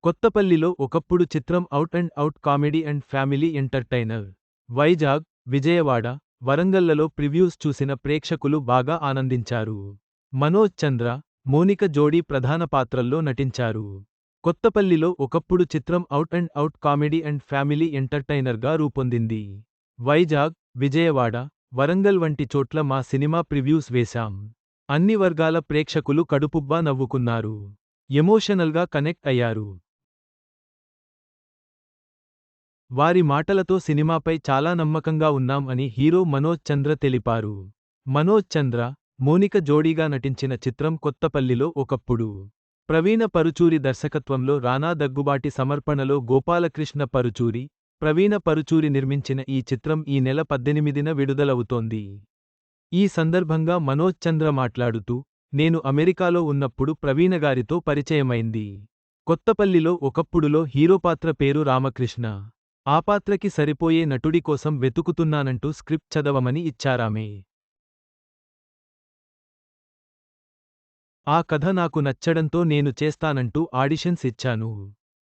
కొత్తపల్లిలో ఒకప్పుడు చిత్రం out and out comedy and family entertainer. Vizag, Vijayawada, వరంగల్లలో ప్రివ్యూస్ చూసిన ప్రేక్షకులు బాగా ఆనందించారు. మనోజ్ చంద్ర, మోనిక జోడీ ప్రధాన పాత్రల్లో నటించారు. కొత్తపల్లిలో ఒకప్పుడు చిత్రం out and out comedy and family ఎంటర్టైనర్గా రూపొందింది. వైజాగ్, విజయవాడ, వరంగల్ వంటి చోట్ల మా సినిమా ప్రివ్యూస్ వేశాం. అన్ని వర్గాల ప్రేక్షకులు కడుపుబ్బా నవ్వుకున్నారు. ఎమోషనల్గా కనెక్ట్ అయ్యారు. వారి మాటలతో సినిమాపై చాలా నమ్మకంగా ఉన్నాం అని హీరో మనోజ్ చంద్ర తెలిపారు. మనోజ్ చంద్ర, మోనిక జోడీగా నటించిన చిత్రం కొత్తపల్లిలో ఒకప్పుడు. ప్రవీణ పరుచూరి దర్శకత్వంలో రానా దగ్గుబాటి సమర్పణలో గోపాలకృష్ణ పరుచూరి, ప్రవీణ పరుచూరి నిర్మించిన ఈ చిత్రం ఈ నెల 18న విడుదలవుతోంది. ఈ సందర్భంగా మనోజ్ చంద్ర మాట్లాడుతూ, నేను అమెరికాలో ఉన్నప్పుడు ప్రవీణగారితో పరిచయమైంది. కొత్తపల్లిలో ఒకప్పుడులో హీరోపాత్ర పేరు రామకృష్ణ. ఆ పాత్రకి సరిపోయే నటుడి కోసం వెతుకుతున్నానంటూ స్క్రిప్ట్ చదవమని ఇచ్చారామె. ఆ కథ నాకు నచ్చడంతో నేను చేస్తానంటూ ఆడిషన్స్ ఇచ్చాను.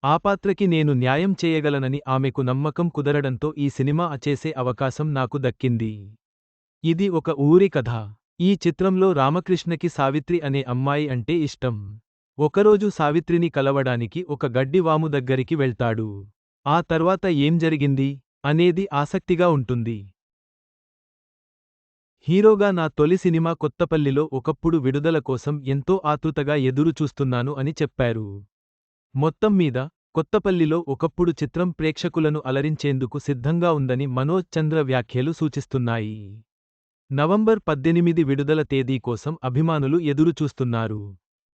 ఆ పాత్రకి నేను న్యాయం చేయగలనని ఆమెకు నమ్మకం కుదరడంతో ఈ సినిమా చేసే అవకాశం నాకు దక్కింది. ఇది ఒక ఊరి కథ. ఈ చిత్రంలో రామకృష్ణకి సావిత్రి అనే అమ్మాయి అంటే ఇష్టం. ఒకరోజు సావిత్రిని కలవడానికి ఒక గడ్డివాము దగ్గరికి వెళ్తాడు. ఆ తర్వాత ఏం జరిగింది అనేది ఆసక్తిగా ఉంటుంది. హీరోగా నా తొలి సినిమా కొత్తపల్లిలో ఒకప్పుడు విడుదల కోసం ఎంతో ఆతృతగా ఎదురు చూస్తున్నాను అని చెప్పారు. మొత్తం మీద కొత్తపల్లిలో ఒకప్పుడు చిత్రం ప్రేక్షకులను అలరించేందుకు సిద్ధంగా ఉందని మనోజ్ చంద్ర వ్యాఖ్యలు సూచిస్తున్నాయి. నవంబర్ 18 విడుదల తేదీ కోసం అభిమానులు ఎదురుచూస్తున్నారు.